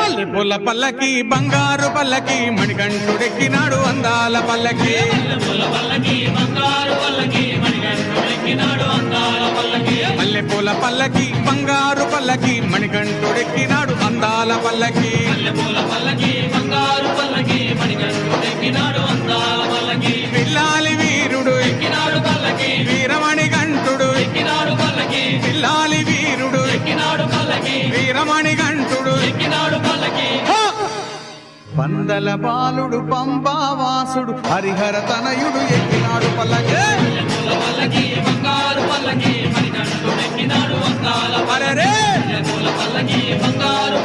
మల్లెపూల పల్లకి బంగారు పల్లకి మణికంఠుడెక్కినాడు అందాల పల్లకి మల్లెపూల పల్లకి బంగారు పల్లకి మణికంఠుడెక్కినాడు అందాల పల్లకి పిల్లాలి వీరుడు ఎక్కినాడు పల్లకి వీరమణి గంటుడు ఎక్కినాడు పల్లకి పిల్లాలి వీరుడు ఎక్కినాడు పల్లకి వీరమణి గంటుడు ఎక్కినాడు పల్లకి పందల బాలుడు పంబావాసుడు హరిహర తనయుడు ఎక్కినాడు పల్లకి బంగారు పల్లకి మణికంఠుడు ఎక్కినాడు అందాల పల్లకి బంగారు